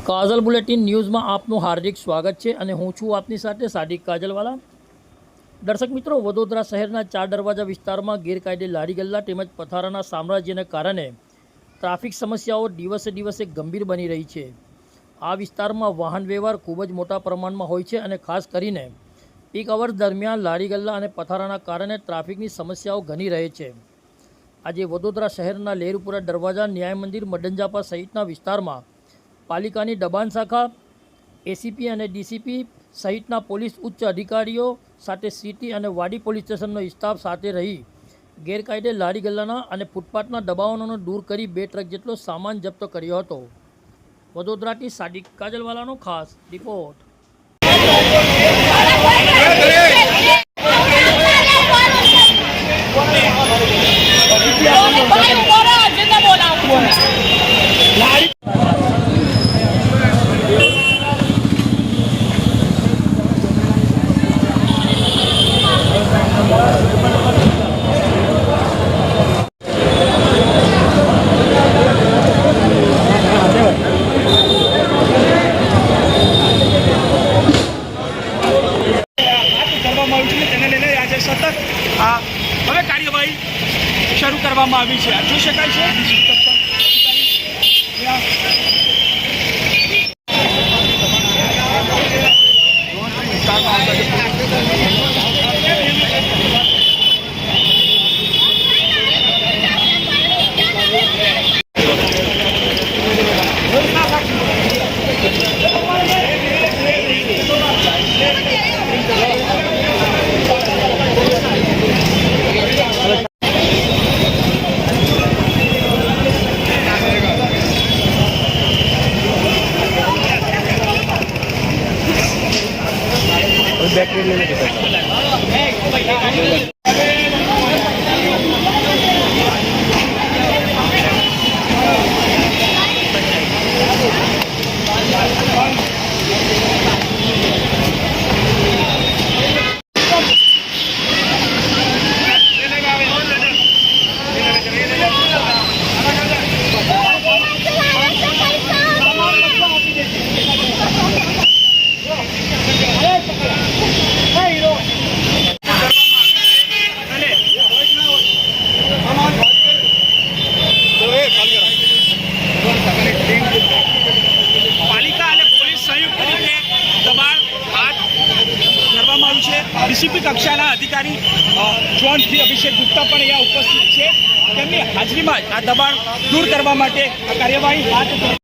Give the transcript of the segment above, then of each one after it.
કાજલ bulletin ન્યૂઝમાં આપનું હાર્દિક સ્વાગત છે અને હું છું આપની સાથે સાદિક કાજલવાલા। દર્શક મિત્રો, વડોદરા શહેરના 4 દરવાજા વિસ્તારમાં ગેરકાયદે લારી ગલ્લા તેમજ પથારાના સામ્રાજ્યને કારણે ટ્રાફિક સમસ્યાઓ દિવસે દિવસે ગંભીર બની રહી છે। આ વિસ્તારમાં વાહન વ્યવહાર ખૂબ જ મોટા પ્રમાણમાં હોય છે અને ખાસ કરીને પીક અવર્સ દરમિયાન લારી ગલ્લા અને પથારાના કારણે ટ્રાફિકની સમસ્યાઓ ઘણી રહે છે। આજે વડોદરા શહેરના લહેરપુરા દરવાજા, ન્યાય મંદિર, મડનજાપા સહિતના વિસ્તારમાં પાલિકાની દબાણ શાખા, એસીપી અને ડીસીપી સહિતના પોલીસ ઉચ્ચ અધિકારીઓ સાથે સિટી અને વાડી પોલીસ સ્ટેશનનો સ્ટાફ સાથે રહી ગેરકાયદે લારી ગલ્લાના અને ફૂટપાથના દબાણોને દૂર કરી 2 ટ્રક જેટલો સામાન જપ્ત કર્યો હતો। વડોદરાથી સાદિક કાજલવાલાનો ખાસ રિપોર્ટ। હવે કાર્યવાહી શરૂ કરવામાં આવી છે। જોઈ શકાય છે बैटरी लेने के ડીસીપી કક્ષાના અધિકારી જોન 3 અભિષેક ગુપ્તા પણ અહીંયા ઉપસ્થિત છે। તેમની હાજરીમાં આ દબાણ દૂર કરવા માટે આ કાર્યવાહી હાથ ધરી।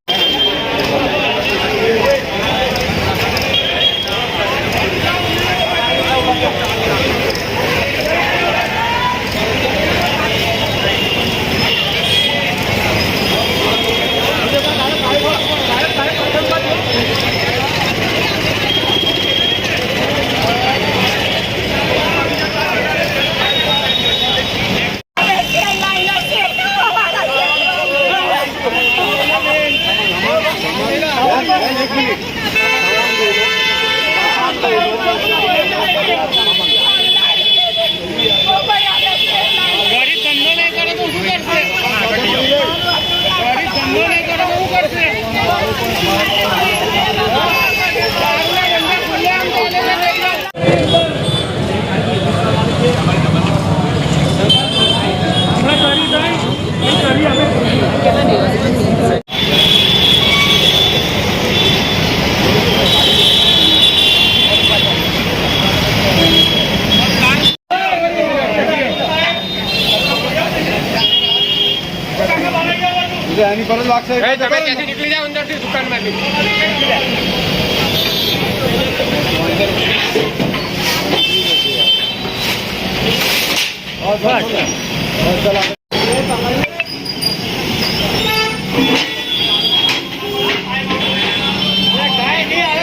તમે ક્યાંથી નીકળી જાઓ અંદરથી દુકાનમાંથી।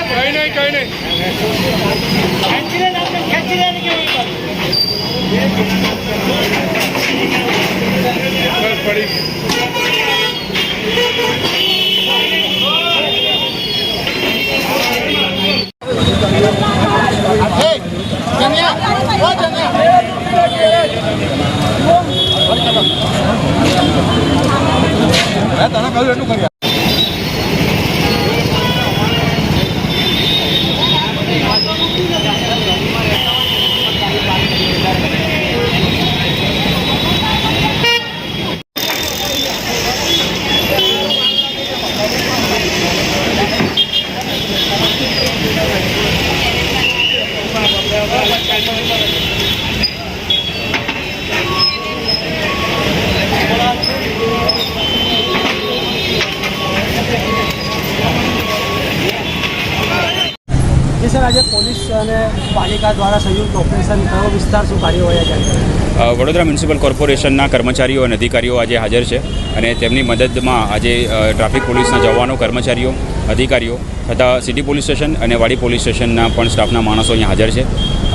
કઈ નહીં પડી તને કહ્યું એટલું કર્યા। અને પાલિકા દ્વારા સંયુક્ત ઓપરેશન કયો વિસ્તાર શું કાર્યવાહી ચાલી વડોદરા મ્યુનિસિપલ કોર્પોરેશનના કર્મચારીઓ અને અધિકારીઓ આજે હાજર છે અને તેમની મદદમાં આજે ટ્રાફિક પોલીસના જવાનો કર્મચારીઓ અધિકારીઓ તથા સિટી પોલીસ સ્ટેશન અને વાડી પોલીસ સ્ટેશનના પણ સ્ટાફના માણસો અહીંયા હાજર છે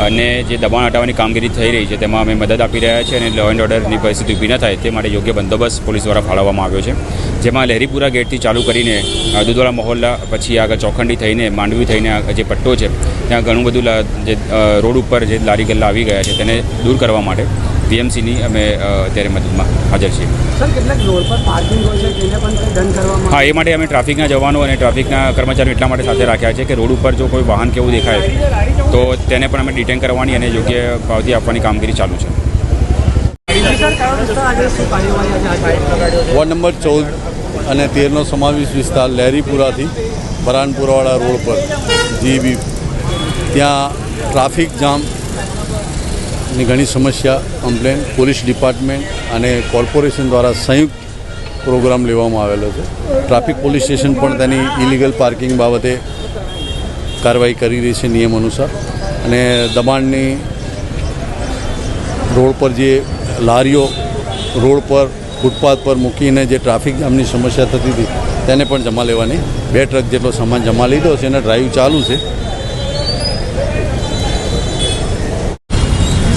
અને જે દબાણ હટાવવાની કામગીરી થઈ રહી છે તેમાં અમે મદદ આપી રહ્યા છીએ અને લો એન્ડ ઓર્ડરની પરિસ્થિતિ ઊભી ન થાય તે માટે યોગ્ય બંદોબસ્ત પોલીસ દ્વારા ફાળવવામાં આવ્યો છે જેમાં લહેરીપુરા ગેટથી ચાલુ કરીને દુધવાડા મહોલ્લા પછી આગળ ચોખંડી થઈને માંડવી થઈને જે પટ્ટો છે ત્યાં ઘણું બધું જે રોડ ઉપર જે લારી ગલ્લા આવી ગયા છે તેને દૂર કરવા માટે વીએમસીની અમે અત્યારે મદદમાં હાજર છીએ. સર કેટલાક રોડ પર પાર્કિંગ હોય છે તેને પણ કંઈ દંડ કરવામાં હા, એ માટે અમે ટ્રાફિકના જવાનો અને ટ્રાફિકના કર્મચારીઓ એટલા માટે સાથે રાખ્યા છે કે રોડ ઉપર જો કોઈ વાહન કેવું દેખાય તો તેને પણ અમે ડિટેન કરવાની અને યોગ્ય પાવતી આપવાની કામગીરી ચાલુ છે. સર કયો વિસ્તાર આજે શું કાર્યવાહી વોર્ડ નંબર 14 અને 13નો સમાવેશ વિસ્તાર લહેરીપુરાથી બરાનપુરાવાળા રોડ પર જીબી ત્યાં ટ્રાફિક જામની ઘણી સમસ્યા કમ્પ્લેન પોલીસ ડિપાર્ટમેન્ટ અને કોર્પોરેશન દ્વારા સંયુક્ત પ્રોગ્રામ લેવામાં આવેલો છે. ટ્રાફિક પોલીસ સ્ટેશન પણ તેની ઇલીગલ પાર્કિંગ બાબતે કાર્યવાહી કરી રહી છે નિયમ અનુસાર અને દબાણની રોડ પર જે લારીઓ રોડ પર ફૂટપાથ પર મૂકીને જે ટ્રાફિક જામની સમસ્યા થતી હતી તેને પણ જમા લેવાની 2 ટ્રક જેટલો સામાન જમા લીધો છે અને ડ્રાઈવ ચાલુ છે.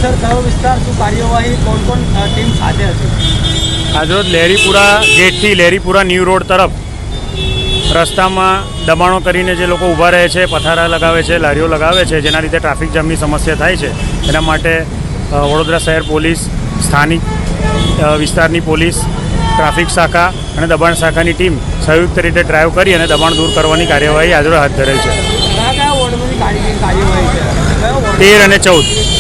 સર કયો વિસ્તાર શું કાર્યવાહી કોણ કોણ ટીમ સાથે હશે? આજરોજ લહેરીપુરા ગેટથી લહેરીપુરા ન્યૂ રોડ તરફ રસ્તામાં દબાણો કરીને જે લોકો ઊભા રહે છે, પથારા લગાવે છે, લારીઓ લગાવે છે, જેના લીધે ટ્રાફિક જામની સમસ્યા થાય છે. એના માટે વડોદરા શહેર પોલીસ, સ્થાનિક વિસ્તારની પોલીસ, ટ્રાફિક શાખા અને દબાણ શાખાની ટીમ સંયુક્ત રીતે ડ્રાઈવ કરી અને દબાણ દૂર કરવાની કાર્યવાહી આજરોજ હાથ ધરેલ છે. કયા કયા વોર્ડમાંથી કાર્યવાહી છે? કયો વોર્ડ? 13 અને 14.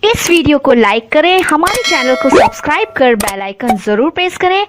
इस वीडियो को लाइक करें, हमारे चैनल को सब्सक्राइब कर बेल आइकन जरूर प्रेस करें